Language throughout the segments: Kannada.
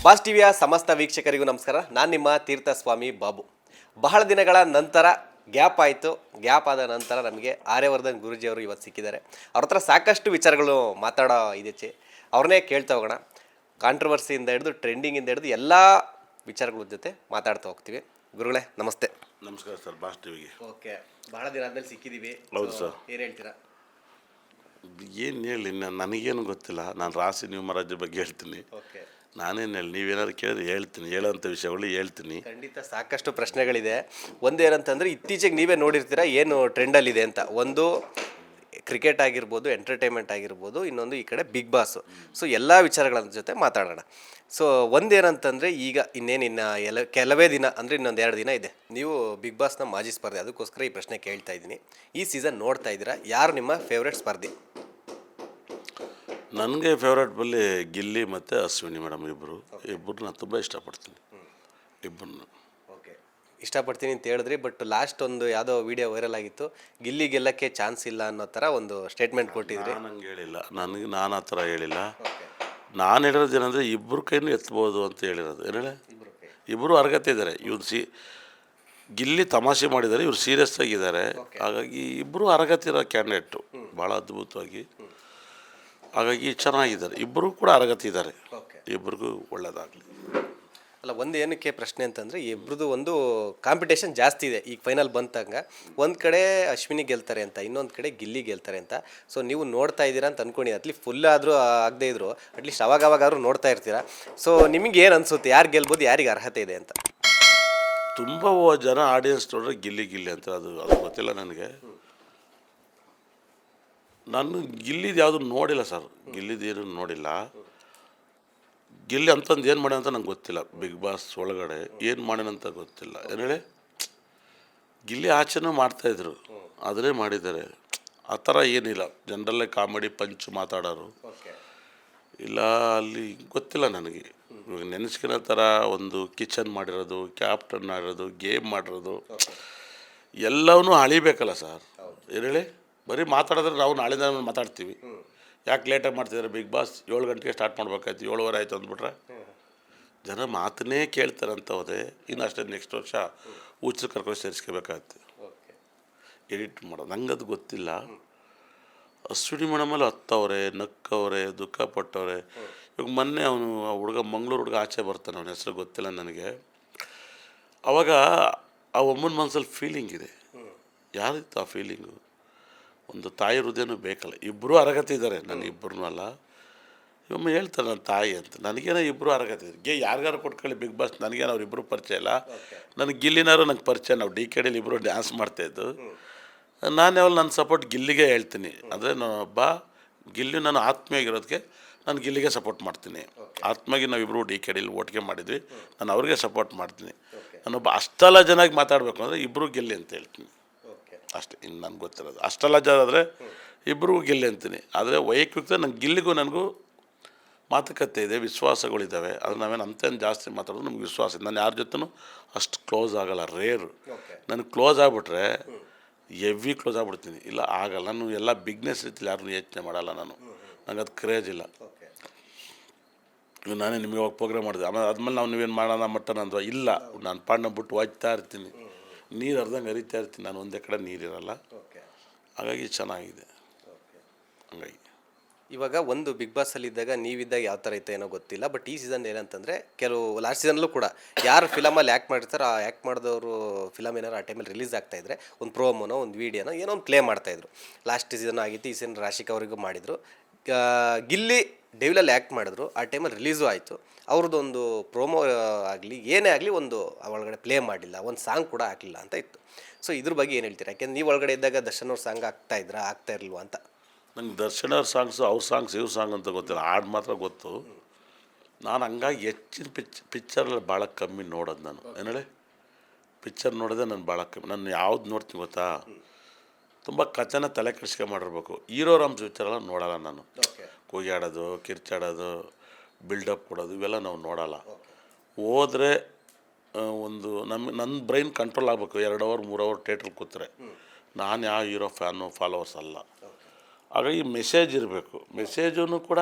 ಬಾಸ್ ಟಿವಿಯ ಸಮಸ್ತ ವೀಕ್ಷಕರಿಗೂ ನಮಸ್ಕಾರ. ನಾನು ನಿಮ್ಮ ತೀರ್ಥಸ್ವಾಮಿ ಬಾಬು. ಬಹಳ ದಿನಗಳ ನಂತರ ಗ್ಯಾಪ್ ಆಯಿತು. ಗ್ಯಾಪ್ ಆದ ನಂತರ ನಮಗೆ ಆರ್ಯವರ್ಧನ್ ಗುರೂಜಿಯವರು ಇವತ್ತು ಸಿಕ್ಕಿದ್ದಾರೆ. ಅವ್ರ ಹತ್ರ ಸಾಕಷ್ಟು ವಿಚಾರಗಳು ಮಾತಾಡೋ ಇದೆಚ್ಚೆ ಅವ್ರನ್ನೇ ಕೇಳ್ತಾ ಹೋಗೋಣ. ಕಾಂಟ್ರವರ್ಸಿಯಿಂದ ಹಿಡಿದು ಟ್ರೆಂಡಿಂಗಿಂದ ಹಿಡಿದು ಎಲ್ಲ ವಿಚಾರಗಳ ಜೊತೆ ಮಾತಾಡ್ತಾ ಹೋಗ್ತೀವಿ. ಗುರುಗಳೇ ನಮಸ್ತೆ. ನಮಸ್ಕಾರ ಸರ್, ಬಾಸ್ ಟಿವಿಗೆ. ಓಕೆ, ಬಹಳ ದಿನ ಆದಮೇಲೆ ಸಿಕ್ಕಿದ್ದೀವಿ. ಹೌದು ಸರ್. ಏನು ಹೇಳ್ತೀರಾ? ಏನು ಹೇಳಿ, ನನಗೇನು ಗೊತ್ತಿಲ್ಲ. ನಾನು ರಾಶಿ ನ್ಯೂಮರಾಜ್ ಬಗ್ಗೆ ಹೇಳ್ತೀನಿ. ಓಕೆ, ನಾನೇನು ಹೇಳಿ, ನೀವೇನಾದ್ರು ಕೇಳಿದ್ರೆ ಹೇಳ್ತೀನಿ, ಹೇಳೋಂಥ ವಿಷಯಗಳು ಹೇಳ್ತೀನಿ. ಖಂಡಿತ ಸಾಕಷ್ಟು ಪ್ರಶ್ನೆಗಳಿದೆ. ಒಂದೇನಂತಂದರೆ, ಇತ್ತೀಚೆಗೆ ನೀವೇ ನೋಡಿರ್ತೀರ ಏನು ಟ್ರೆಂಡಲ್ಲಿದೆ ಅಂತ. ಒಂದು ಕ್ರಿಕೆಟ್ ಆಗಿರ್ಬೋದು, ಎಂಟರ್ಟೈನ್ಮೆಂಟ್ ಆಗಿರ್ಬೋದು, ಇನ್ನೊಂದು ಈ ಕಡೆ ಬಿಗ್ ಬಾಸು. ಸೊ ಎಲ್ಲ ವಿಚಾರಗಳ ಜೊತೆ ಮಾತಾಡೋಣ. ಸೊ ಒಂದೇನಂತಂದರೆ, ಈಗ ಇನ್ನೇನು ಕೆಲವೇ ದಿನ ಅಂದರೆ ಇನ್ನೊಂದು 2 ದಿನ ಇದೆ, ನೀವು ಬಿಗ್ ಬಾಸ್ನ ಮಾಜಿ ಸ್ಪರ್ಧೆ. ಅದಕ್ಕೋಸ್ಕರ ಈ ಪ್ರಶ್ನೆ ಕೇಳ್ತಾ ಇದ್ದೀನಿ. ಈ ಸೀಸನ್ ನೋಡ್ತಾ ಇದ್ದೀರಾ, ಯಾರು ನಿಮ್ಮ ಫೇವ್ರೆಟ್ ಸ್ಪರ್ಧಿ? ನನಗೆ ಫೇವ್ರೇಟ್ ಬಲ್ಲಿ ಗಿಲ್ಲಿ ಮತ್ತು ಅಶ್ವಿನಿ ಮೇಡಮ್ ಇಬ್ಬರು ನಾನು ತುಂಬ ಇಷ್ಟಪಡ್ತೀನಿ. ಇಬ್ಬರನ್ನ ಓಕೆ, ಇಷ್ಟಪಡ್ತೀನಿ ಅಂತ ಹೇಳಿದ್ರಿ. ಬಟ್ ಲಾಸ್ಟ್ ಒಂದು ಯಾವುದೋ ವಿಡಿಯೋ ವೈರಲ್ ಆಗಿತ್ತು, ಗಿಲ್ಲಿ ಗೆಲ್ಲಕ್ಕೆ ಚಾನ್ಸ್ ಇಲ್ಲ ಅನ್ನೋ ಥರ ಒಂದು ಸ್ಟೇಟ್ಮೆಂಟ್ ಕೊಟ್ಟಿದ್ರಿ. ನಾನು ಹಂಗೆ ಹೇಳಿಲ್ಲ, ನಾನು ಆ ಥರ ಹೇಳಿಲ್ಲ. ನಾನು ಹೇಳಿರೋದು ಏನಂದರೆ, ಇಬ್ಬರು ಕೈನೂ ಎತ್ಬೋದು ಅಂತ ಹೇಳಿರೋದು. ಏನು ಹೇಳಿ, ಇಬ್ಬರು ಅರ್ಹತೆ ಇದ್ದಾರೆ. ಇವ್ರು ಗಿಲ್ಲಿ ತಮಾಷೆ ಮಾಡಿದ್ದಾರೆ, ಇವ್ರು ಸೀರಿಯಸ್ ಆಗಿದ್ದಾರೆ. ಹಾಗಾಗಿ ಇಬ್ಬರು ಅರ್ಹತೆ ಇರೋ ಕ್ಯಾಂಡಿಡೇಟು, ಭಾಳ ಅದ್ಭುತವಾಗಿ. ಹಾಗಾಗಿ ಚೆನ್ನಾಗಿದ್ದಾರೆ, ಇಬ್ಬರು ಕೂಡ ಅರ್ಹತೆ ಇದ್ದಾರೆ. ಇಬ್ಬರಿಗೂ ಒಳ್ಳೆಯದಾಗಲಿ. ಅಲ್ಲ, ಒಂದು ಏನಕ್ಕೆ ಪ್ರಶ್ನೆ ಅಂತಂದರೆ, ಇಬ್ಬರದು ಒಂದು ಕಾಂಪಿಟೇಷನ್ ಜಾಸ್ತಿ ಇದೆ. ಈಗ ಫೈನಲ್ ಬಂತಂಗ ಒಂದು ಕಡೆ ಅಶ್ವಿನಿ ಗೆಲ್ತಾರೆ ಅಂತ, ಇನ್ನೊಂದು ಕಡೆ ಗಿಲ್ಲಿ ಗೆಲ್ತಾರೆ ಅಂತ. ಸೊ ನೀವು ನೋಡ್ತಾ ಇದ್ದೀರಾ ಅಂತ ಅಂದ್ಕೊಂಡಿದ್ದೀನಿ. ಅಟ್ಲೀಸ್ಟ್ ಫುಲ್ ಆದರೂ ಆಗದೇ ಇದ್ರು ಅಟ್ಲೀಸ್ಟ್ ಅವಾಗಾದ್ರೂ ನೋಡ್ತಾ ಇರ್ತೀರಾ. ಸೊ ನಿಮಗೆ ಏನು ಅನಿಸುತ್ತೆ, ಯಾರು ಗೆಲ್ಬೋದು, ಯಾರಿಗೆ ಅರ್ಹತೆ ಇದೆ ಅಂತ? ತುಂಬ ಜನ ಆಡಿಯನ್ಸ್ ನೋಡ್ರೆ ಗಿಲ್ಲಿ ಅಂತ, ಅದು ಗೊತ್ತಿಲ್ಲ ನನಗೆ. ನಾನು ಗಿಲ್ಲಿದು ಯಾವುದು ನೋಡಿಲ್ಲ ಸರ್, ಗಿಲ್ಲಿದೇನು ನೋಡಿಲ್ಲ. ಗಿಲ್ಲಿ ಅಂತಂದು ಏನು ಮಾಡ್ಯಾನ ಅಂತ ನಂಗೆ ಗೊತ್ತಿಲ್ಲ. ಬಿಗ್ ಬಾಸ್ ಒಳಗಡೆ ಏನು ಮಾಡ್ಯಾನಂತ ಗೊತ್ತಿಲ್ಲ. ಏನು ಹೇಳಿ, ಗಿಲ್ಲಿ ಆಚೆನೂ ಮಾಡ್ತಾಯಿದ್ರು, ಅದನ್ನೇ ಮಾಡಿದ್ದಾರೆ. ಆ ಥರ ಏನಿಲ್ಲ. ಜನರಲ್ಲೇ ಕಾಮಿಡಿ ಪಂಚ್ ಮಾತಾಡೋರು ಇಲ್ಲ ಅಲ್ಲಿ, ಗೊತ್ತಿಲ್ಲ ನನಗೆ. ಇವಾಗ ನೆನೆಸ್ಕಿರೋ ಥರ ಒಂದು ಕಿಚನ್ ಮಾಡಿರೋದು, ಕ್ಯಾಪ್ಟನ್ ಮಾಡಿರೋದು, ಗೇಮ್ ಮಾಡಿರೋದು ಎಲ್ಲವನ್ನೂ ಅಳಿಬೇಕಲ್ಲ ಸರ್. ಏನು ಹೇಳಿ, ಬರೀ ಮಾತಾಡಿದ್ರೆ ನಾವು ನಾಳಿಂದ ಮಾತಾಡ್ತೀವಿ. ಯಾಕೆ ಲೇಟಾಗಿ ಮಾಡ್ತಿದ್ದಾರೆ? ಬಿಗ್ ಬಾಸ್ 7 ಗಂಟೆಗೆ ಸ್ಟಾರ್ಟ್ ಮಾಡ್ಬೇಕಾಯ್ತು, 7:15 ಆಯಿತು ಅಂದ್ಬಿಟ್ರೆ ಜನ ಮಾತನ್ನೇ ಕೇಳ್ತಾರೆ ಅಂತ ಹೋದೆ. ಇನ್ನು ಅಷ್ಟೇ, ನೆಕ್ಸ್ಟ್ ವರ್ಷ ಹುಚ್ಚು ಕರ್ಕೊಂಡು ಸೇರಿಸ್ಕೋಬೇಕಾಗತ್ತೆ, ಎಡಿಟ್ ಮಾಡೋದು. ನಂಗೆ ಅದು ಗೊತ್ತಿಲ್ಲ. ಅಶ್ವಿನಿ ಮೇಡಮಲ್ಲಿ ಹತ್ತವ್ರೆ, ನಕ್ಕವ್ರೆ, ದುಃಖ ಪಟ್ಟವ್ರೆ. ಇವಾಗ ಮೊನ್ನೆ ಅವನು ಆ ಹುಡುಗ, ಮಂಗಳೂರು ಹುಡುಗ ಆಚೆ ಬರ್ತಾನೆ, ಅವನ ಹೆಸರು ಗೊತ್ತಿಲ್ಲ ನನಗೆ. ಆವಾಗ ಆ ಒಮ್ಮನ ಮನಸ್ಸಲ್ಲಿ ಫೀಲಿಂಗ್ ಇದೆ. ಯಾರಿತ್ತು ಆ ಫೀಲಿಂಗು? ಒಂದು ತಾಯಿ ಹೃದಯನೂ ಬೇಕಲ್ಲ. ಇಬ್ಬರು ಅರ್ಹತೆ ಇದ್ದಾರೆ, ನಾನು ಇಬ್ಬರೂ ಅಲ್ಲ. ಇವಮ್ಮ ಹೇಳ್ತಾರೆ ನನ್ನ ತಾಯಿ ಅಂತ. ನನಗೇನೋ ಇಬ್ಬರು ಅರ್ಹತೆ ಇದ್ದಾರೆ. ಯಾರಿಗಾರು ಕೊಟ್ಕೊಳ್ಳಿ ಬಿಗ್ ಬಾಸ್, ನನಗೇನು ಅವ್ರಿಬ್ಬರು ಪರಿಚಯ ಇಲ್ಲ. ನನಗೆ ಗಿಲ್ಲಿನಾರು ನಂಗೆ ಪರಿಚಯ. ನಾವು DKDಲಿ ಇಬ್ಬರು ಡ್ಯಾನ್ಸ್ ಮಾಡ್ತಾಯಿದ್ದು. ನಾನು ಯಾವಾಗ ನನ್ನ ಸಪೋರ್ಟ್ ಗಿಲ್ಲಿಗೆ ಹೇಳ್ತೀನಿ. ಅಂದರೆ ನಾನೊಬ್ಬ ಗಿಲ್ಲಿ, ನಾನು ಆತ್ಮೀಯಾಗಿರೋದಕ್ಕೆ ನಾನು ಗಿಲ್ಲಿಗೆ ಸಪೋರ್ಟ್ ಮಾಡ್ತೀನಿ. ಆತ್ಮೀಯಾಗಿ ನಾವಿಬ್ಬರು DKDಲಿ ಒಟ್ಟಿಗೆ ಮಾಡಿದ್ವಿ, ನಾನು ಅವ್ರಿಗೆ ಸಪೋರ್ಟ್ ಮಾಡ್ತೀನಿ. ನಾನೊಬ್ಬ ಅಷ್ಟೆಲ್ಲ ಚೆನ್ನಾಗಿ ಮಾತಾಡಬೇಕು ಅಂದರೆ ಇಬ್ಬರು ಗಿಲ್ಲಿ ಅಂತ ಹೇಳ್ತೀನಿ ಅಷ್ಟೇ. ಇನ್ನು ನನಗೆ ಗೊತ್ತಿರೋದು ಅಷ್ಟೆಲ್ಲ ಜನ ಆದರೆ ಇಬ್ಬರಿಗೂ ಗಿಲ್ಲಿ ಅಂತೀನಿ. ಆದರೆ ವೈಯಕ್ತಿಕ ನಂಗೆ ಗಿಲ್ಲಿಗೂ ನನಗೂ ಮಾತುಕತೆ ಇದೆ, ವಿಶ್ವಾಸಗಳಿದ್ದಾವೆ. ಅದು ನಾವೇನು ಅಂತೇನು ಜಾಸ್ತಿ ಮಾತಾಡೋದು ನಮ್ಗೆ ವಿಶ್ವಾಸ ಇದೆ. ನಾನು ಯಾರ ಜೊತೆನೂ ಅಷ್ಟು ಕ್ಲೋಸ್ ಆಗೋಲ್ಲ, ರೇರು. ನನಗೆ ಕ್ಲೋಸ್ ಆಗಿಬಿಟ್ರೆ ಎವ್ವಿ ಕ್ಲೋಸ್ ಆಗಿಬಿಡ್ತೀನಿ. ಇಲ್ಲ ಆಗಲ್ಲ. ನಾನು ಎಲ್ಲ ಬಿಗ್ನೆಸ್ ರೀತಿಲಿ ಯಾರನ್ನೂ ಯೋಚನೆ ಮಾಡಲ್ಲ. ನನಗೆ ಅದು ಕ್ರೇಜ್ ಇಲ್ಲ. ನಾನೇ ನಿಮಗೆ ಹೋಗಿ ಪ್ರೋಗ್ರಾಮ್ ಮಾಡಿದೆ, ಆದ್ಮೇಲೆ ನಾವು ನೀವೇನು ಮಾಡೋಣ ಮಟ್ಟನ ಅಂದ್ವ ಇಲ್ಲ. ನಾನು ಪಾಡ್ನ ಬಿಟ್ಟು ಹೋಗ್ತಾ ಇರ್ತೀನಿ, ನೀರು ಅರ್ಧಂಗೆ ಹರಿತಾ ಇರ್ತೀನಿ. ನಾನು ಒಂದೇ ಕಡೆ ನೀರಿರಲ್ಲ. ಹಾಗಾಗಿ ಚೆನ್ನಾಗಿದೆ. ಹಂಗಾಗಿ ಇವಾಗ ಒಂದು ಬಿಗ್ ಬಾಸಲ್ಲಿ ಇದ್ದಾಗ ನೀವಿದ್ದಾಗ ಯಾವ ಥರ ಇತ್ತು ಏನೋ ಗೊತ್ತಿಲ್ಲ. ಬಟ್ ಈ ಸೀಸನ್ ಏನಂತಂದರೆ, ಕೆಲವು ಲಾಸ್ಟ್ ಸೀಸನ್ಲೂ ಕೂಡ ಯಾರು ಫಿಲಮಲ್ಲಿ ಆ್ಯಕ್ಟ್ ಮಾಡಿರ್ತಾರೋ ಆ ಆ್ಯಕ್ಟ್ ಮಾಡಿದವರು ಫಿಲಮ್ ಏನಾರು ಆ ಟೈಮಲ್ಲಿ ರಿಲೀಸ್ ಆಗ್ತಾಯಿದ್ರೆ ಒಂದು ಪ್ರೋಮೋನೋ ಒಂದು ವೀಡಿಯೋನೋ ಏನೋ ಒಂದು ಪ್ಲೇ ಮಾಡ್ತಾಯಿದ್ರು. ಲಾಸ್ಟ್ ಸೀಸನ್ ಆಗಿತ್ತು, ಈ ಸೀಸನ್ ರಾಶಿಕಾ ಅವರಿಗೂ ಮಾಡಿದರು. ಗಿಲ್ಲಿ ಡೆವಿಲಲ್ಲಿ ಆ್ಯಕ್ಟ್ ಮಾಡಿದ್ರು, ಆ ಟೈಮಲ್ಲಿ ರಿಲೀಸು ಆಯಿತು. ಅವ್ರದ್ದೊಂದು ಪ್ರೋಮೋ ಆಗಲಿ ಏನೇ ಆಗಲಿ ಒಂದು ಒಳಗಡೆ ಪ್ಲೇ ಮಾಡಿಲ್ಲ, ಒಂದು ಸಾಂಗ್ ಕೂಡ ಹಾಕಲಿಲ್ಲ ಅಂತ ಇತ್ತು. ಸೊ ಇದ್ರ ಬಗ್ಗೆ ಏನು ಹೇಳ್ತೀರಾ? ಯಾಕೆಂದ್ರೆ ನೀವು ಒಳಗಡೆ ಇದ್ದಾಗ ದರ್ಶನ್ ಅವ್ರ ಸಾಂಗ್ ಆಗ್ತಾ ಇರಲ್ವಾ ಅಂತ. ನಂಗೆ ದರ್ಶನ್ ಅವ್ರ ಸಾಂಗ್ಸು, ಅವ್ರ ಸಾಂಗ್ಸ್, ಇವ್ರ ಸಾಂಗ್ ಅಂತ ಗೊತ್ತಿಲ್ಲ, ಹಾಡು ಮಾತ್ರ ಗೊತ್ತು. ನಾನು ಹಂಗಾಗಿ ಹೆಚ್ಚಿನ ಪಿಕ್ಚರಲ್ಲಿ ಭಾಳ ಕಮ್ಮಿ ನೋಡೋದು ನಾನು. ಏನು ಹೇಳಿ, ಪಿಕ್ಚರ್ ನೋಡೋದೇ ನಾನು ಭಾಳ ಕಮ್ಮಿ. ನಾನು ಯಾವ್ದು ನೋಡ್ತೀನಿ ಗೊತ್ತಾ, ತುಂಬ ಕಥೆನ ತಲೆ ಕೆಡಿಸ್ಕೊಂಡು ಮಾಡಿರ್ಬೇಕು. ಹೀರೋ ರಾಮ್ಸ್ ಪಿಕ್ಚರೆಲ್ಲ ನೋಡೋಲ್ಲ ನಾನು. ಕೂಗಾಡೋದು, ಕಿರ್ಚಾಡೋದು, ಬಿಲ್ಡಪ್ ಕೊಡೋದು ಇವೆಲ್ಲ ನಾವು ನೋಡೋಲ್ಲ. ಹೋದರೆ ಒಂದು ನನ್ನ ಬ್ರೈನ್ ಕಂಟ್ರೋಲ್ ಆಗಬೇಕು. 2 ಅವರ್ 3 ಅವರ್ ಥಿಯೇಟ್ರಲ್ಲಿ ಕೂತ್ರೆ ನಾನು ಯಾವ ಹೀರೋ ಫ್ಯಾನು ಫಾಲೋವರ್ಸ್ ಅಲ್ಲ. ಹಾಗಾಗಿ ಮೆಸೇಜ್ ಇರಬೇಕು. ಮೆಸೇಜೂ ಕೂಡ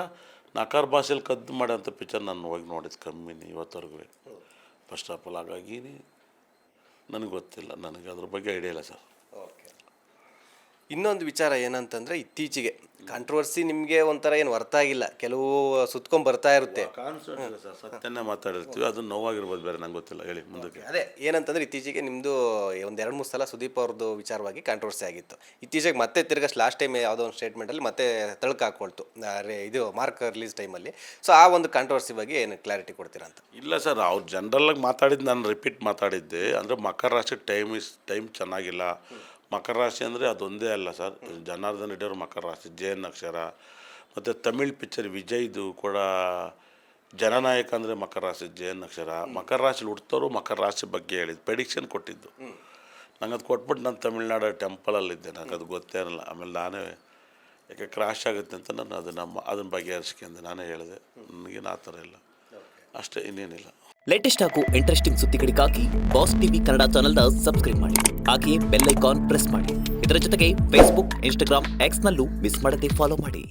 ನಕಾರ ಭಾಷೆಯಲ್ಲಿ ಕದ್ದು ಮಾಡೋಂಥ ಪಿಕ್ಚರ್ ನಾನು ಹೋಗಿ ನೋಡಿದ್ದು ಕಮ್ಮಿನಿ ಇವತ್ತವರೆಗೂ ಫಸ್ಟ್ ಆಫ್ ಆಲ್. ಹಾಗಾಗಿ ನನಗೆ ಗೊತ್ತಿಲ್ಲ, ನನಗೆ ಅದ್ರ ಬಗ್ಗೆ ಐಡಿಯಾ ಇಲ್ಲ ಸರ್. ಓಕೆ. ಇನ್ನೊಂದು ವಿಚಾರ ಏನಂತಂದರೆ ಇತ್ತೀಚೆಗೆ ಕಾಂಟ್ರವರ್ಸಿ ನಿಮಗೆ ಒಂಥರ ಏನು ಅರ್ಥ ಆಗಿಲ್ಲ, ಕೆಲವು ಸುತ್ಕೊಂಡು ಬರ್ತಾ ಇರುತ್ತೆ. ಕಾನ್ಸೆಪ್ಟ್ ಸರ್, ಸತ್ಯನೇ ಮಾತಾಡಿರ್ತೀವಿ, ಅದು ನೋವಾಗಿರ್ಬೋದು, ಬೇರೆ ನಂಗೆ ಗೊತ್ತಿಲ್ಲ. ಹೇಳಿ ಮುಂದಕ್ಕೆ. ಅದೇ ಏನಂತಂದ್ರೆ ಇತ್ತೀಚೆಗೆ ನಿಮ್ಮದು ಒಂದು 2-3 ಸಲ ಸುದೀಪ್ ಅವ್ರದ್ದು ವಿಚಾರವಾಗಿ ಕಾಂಟ್ರವರ್ಸಿ ಆಗಿತ್ತು. ಇತ್ತೀಚೆಗೆ ಮತ್ತೆ ತಿರ್ಗಾ ಲಾಸ್ಟ್ ಟೈಮ್ ಯಾವುದೋ ಒಂದು ಸ್ಟೇಟ್ಮೆಂಟಲ್ಲಿ ಮತ್ತೆ ತಳಕು ಹಾಕ್ಕೊಳ್ತು ಇದು ಮಾರ್ಕ್ ರಿಲೀಸ್ ಟೈಮಲ್ಲಿ. ಸೊ ಆ ಒಂದು ಕಾಂಟ್ರವರ್ಸಿ ಬಗ್ಗೆ ಏನು ಕ್ಲಾರಿಟಿ ಕೊಡ್ತೀರಾ ಅಂತ? ಇಲ್ಲ ಸರ್, ಅವ್ರು ಜನರಲ್ಲಾಗಿ ಮಾತಾಡಿದ್ದು ನಾನು ರಿಪೀಟ್ ಮಾತಾಡಿದ್ದೆ. ಅಂದರೆ ಮಕರ ರಾಶಿ ಟೈಮ್ ಚೆನ್ನಾಗಿಲ್ಲ. ಮಕರ ರಾಶಿ ಅಂದರೆ ಅದೊಂದೇ ಅಲ್ಲ ಸರ್, ಜನಾರ್ದನ್ ರೆಡ್ಡಿ ಅವರು ಮಕರ ರಾಶಿ, ಜಯನ್ ಅಕ್ಷರ, ಮತ್ತು ತಮಿಳ್ ಪಿಕ್ಚರ್ ವಿಜಯ್ದು ಕೂಡ ಜನನಾಯಕ ಅಂದರೆ ಮಕರ ರಾಶಿ, ಜಯನ್ ಅಕ್ಷರ. ಮಕರ ರಾಶಿಲಿ ಹುಡ್ತವರು ಮಕರ ರಾಶಿ ಬಗ್ಗೆ ಹೇಳಿದ್ದು, ಪ್ರೆಡಿಕ್ಷನ್ ಕೊಟ್ಟಿದ್ದು. ನಂಗೆ ಅದು ಕೊಟ್ಬಿಟ್ಟು ನಾನು ತಮಿಳ್ನಾಡು ಟೆಂಪಲಲ್ಲಿದ್ದೆ, ನಂಗೆ ಅದು ಗೊತ್ತೇ ಇರಲ್ಲ. ಆಮೇಲೆ ನಾನೇ ಯಾಕೆ ಕ್ರಾಶ್ ಆಗುತ್ತೆ ಅಂತ ನಾನು ಅದನ್ನ ಬಗೆಹರಿಸ್ಕೊಂಡು ನಾನೇ ಹೇಳಿದೆ. ನನಗೇನು ಆ ಥರ ಇಲ್ಲ, ಅಷ್ಟೇ, ಇನ್ನೇನಿಲ್ಲ. ಲೇಟೆಸ್ಟ್ ಹಾಗೂ ಇಂಟ್ರೆಸ್ಟಿಂಗ್ ಸುದ್ದಿಗಳಿಗಾಗಿ ಬಾಸ್ ಟಿವಿ ಕನ್ನಡ ಚಾನೆಲ್ನ ಸಬ್ಸ್ಕ್ರೈಬ್ ಮಾಡಿ. ಹಾಗೆಯೇ ಬೆಲ್ ಐಕಾನ್ ಪ್ರೆಸ್ ಮಾಡಿ. ಇದರ ಜೊತೆಗೆ ಫೇಸ್ಬುಕ್, ಇನ್ಸ್ಟಾಗ್ರಾಮ್, ಎಕ್ಸ್ನಲ್ಲೂ ಮಿಸ್ ಮಾಡದೆ ಫಾಲೋ ಮಾಡಿ.